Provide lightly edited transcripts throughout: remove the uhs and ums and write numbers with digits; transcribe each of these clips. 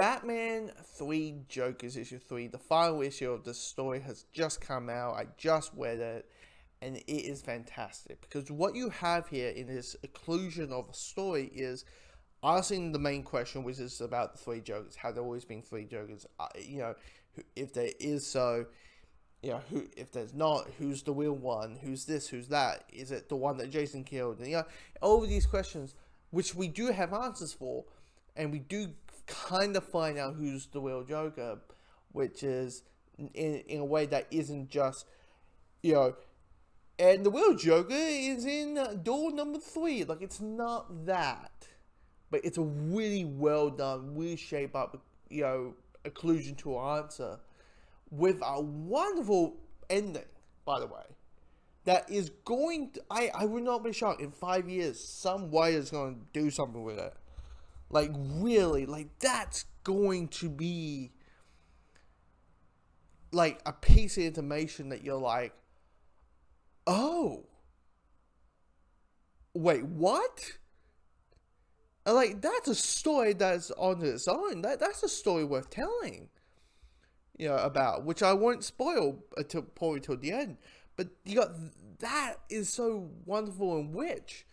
Batman 3 Jokers issue 3, the final issue of this story has just come out. I just read it, and it is fantastic because what you have here in this occlusion of a story is asking the main question, which is about the 3 Jokers. Have there always been 3 Jokers? If there is so, who, if there's not, who's the real one? Who's this? Who's that? Is it the one that Jason killed? And all of these questions, which we do have answers for, and we do kind of find out who's the real Joker, which is in a way that isn't just, and the real Joker is in door number 3. Like, it's not that, but it's a really well done, really shape up, occlusion to an answer with a wonderful ending, by the way. That is going to, I would not be shocked in 5 years some way is going to do something with it. Like, really, like, that's going to be, like, a piece of information that you're like, oh, wait, what? And, like, that's a story that's on its own. That's a story worth telling, about, which I won't spoil until probably till the end. But that is so wonderful and rich.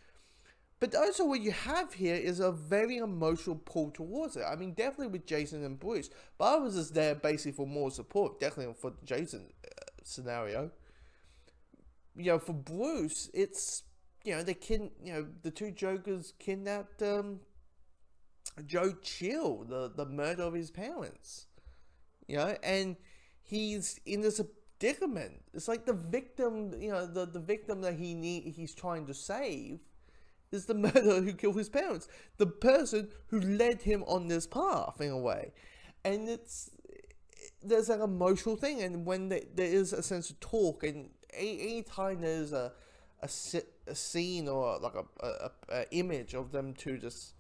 But also what you have here is a very emotional pull towards it. I mean, definitely with Jason and Bruce. But I was just there basically for more support. Definitely for the Jason scenario. For Bruce, it's, the 2 Jokers kidnapped Joe Chill, the murder of his parents. And he's in this predicament. It's like the victim, the victim that he's trying to save is the murderer who killed his parents. The person who led him on this path, in a way. And there's an emotional thing. And when there is a sense of talk, and any time there's a scene or like a image of them two just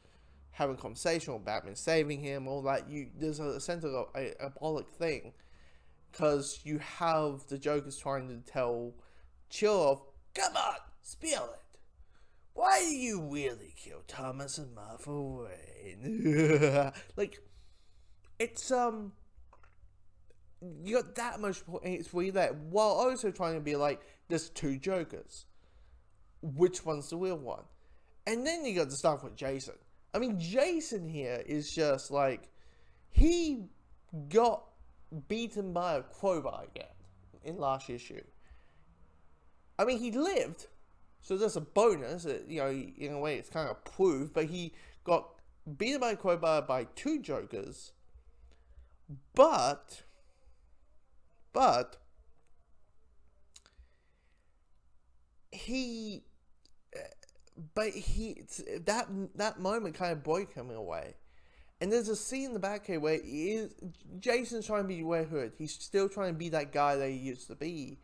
having a conversation, or Batman saving him, all that, there's a sense of a symbolic thing. Because you have the Jokers trying to tell Chill, come on, spill it. Why do you really kill Thomas and Martha Wayne? Like, it's, you got that much, it's really that, while also trying to be like, there's 2 Jokers. Which one's the real one? And then you got the stuff with Jason. I mean, Jason here is just like, he got beaten by a crowbar again in last issue. I mean, he lived. So there's a bonus, in a way it's kind of proved, but he got beaten by a crowbar by 2 Jokers, but that moment kind of broke him in a way. And there's a scene in the Batcave where Jason's trying to be Red Hood. He's still trying to be that guy that he used to be.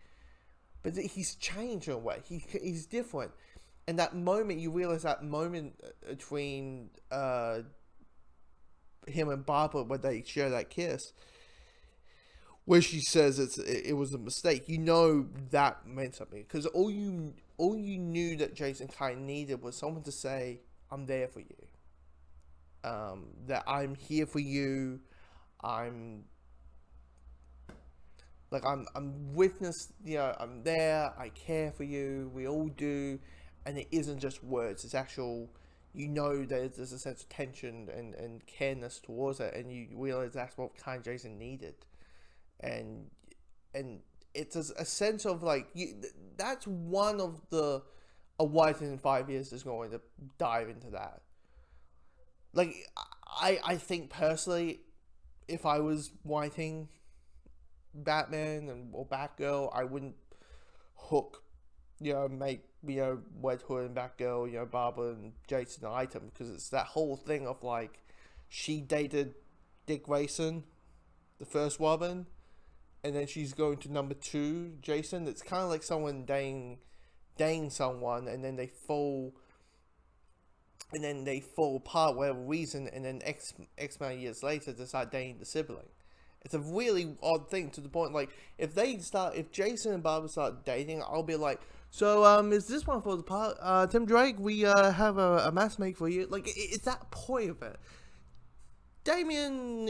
But he's changed in a way. He's different. And that moment, you realize that moment between him and Barbara when they share that kiss, where she says it was a mistake. That meant something. Because all you knew that Jason kind of needed was someone to say, I'm there for you. That I'm here for you. I'm witness, I'm there, I care for you, we all do, and it isn't just words, it's actual, there's a sense of tension and careness towards it, and you realize that's what kind of Jason needed, and it's a sense of like, that's one of a writing in 5 years is going to dive into that. Like, I think personally, if I was writing Batman or Batgirl, I wouldn't hook, make, Red Hood and Batgirl, Barbara and Jason an item, because it's that whole thing of like, she dated Dick Grayson, the first Robin, and then she's going to number 2, Jason. It's kind of like someone dating someone, and then they fall apart for whatever reason, and then X amount of years later decide dating the sibling. It's a really odd thing, to the point, like, if Jason and Barbara start dating, I'll be like, so, is this one for the part, Tim Drake, we, have a mass make for you. Like, it's that point of it. Damien,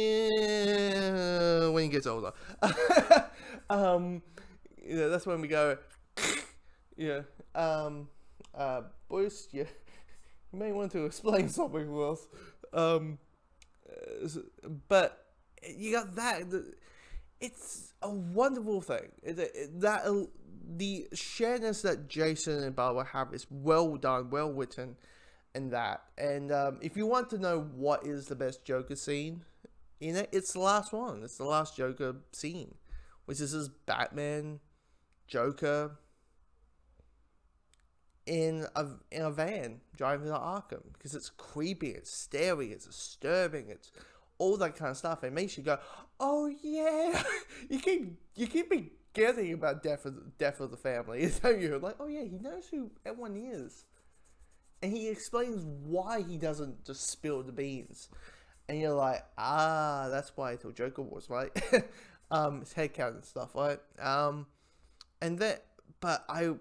when he gets older. That's when we go, yeah. Bruce, you may want to explain something to us. But you got that. It's a wonderful thing. The shareness that Jason and Barbara have is well done, well written, and that. And if you want to know what is the best Joker scene in it, it's the last one. It's the last Joker scene, which is this Batman Joker in a van driving to Arkham, because it's creepy, it's scary, it's disturbing, it's all that kind of stuff. It makes you go, oh yeah. you keep forgetting about death of the family. Don't you? Like, oh yeah, he knows who everyone is, and he explains why he doesn't just spill the beans, and you're like, that's why I thought Joker was right. It's headcanon and stuff, right? And that, but I'm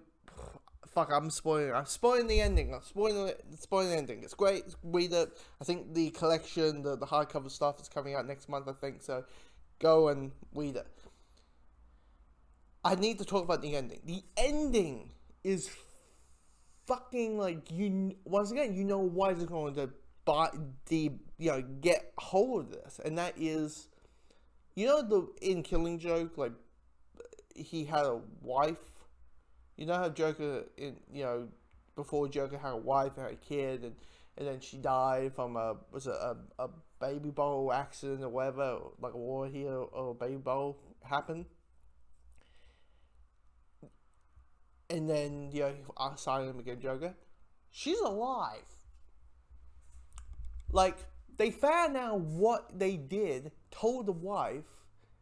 spoiling the ending. I'm spoiling the ending. It's great. Read it. I think the collection, the hardcover stuff is coming out next month, I think. So go and read it. I need to talk about the ending. The ending is fucking like, once again, you know why they're going to get hold of this, and that is, in Killing Joke, like, he had a wife. You know how Joker, before Joker had a wife and had a kid, and then she died from a baby bowl accident or whatever, like a war here or a baby bowl happened. And then, I signed him again, Joker. She's alive. Like, they found out what they did, told the wife,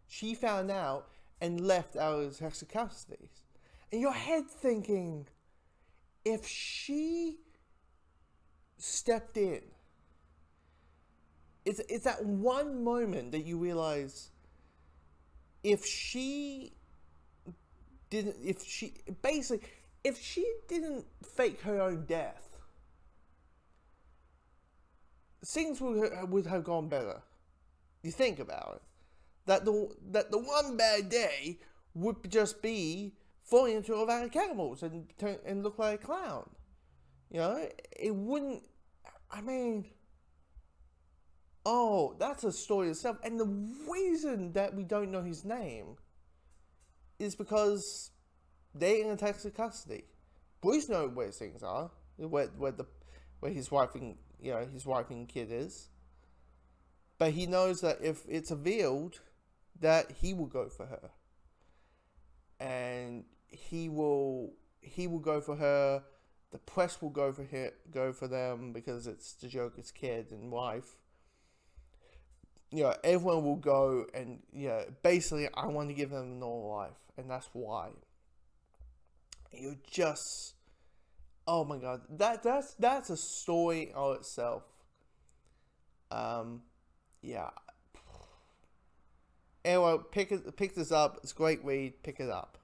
she found out, and left out of Texas custody. In your head thinking, if she stepped in, it's that one moment that you realize, if she didn't fake her own death, things would have gone better. You think about it. That the one bad day would just be falling into a van of cannibals and look like a clown. It wouldn't. I mean, that's a story itself. And the reason that we don't know his name is because they're in Texas custody. Bruce knows where things are, where his wife and kid is. But he knows that if it's revealed, that he will go for her. And he will go for her. The press will go for them, because it's the Joker's kid and wife. Everyone will go, and basically, I want to give them a normal life, and that's why. You just, oh my god, that's a story all itself. Yeah. Anyway, pick this up. It's a great read. Pick it up.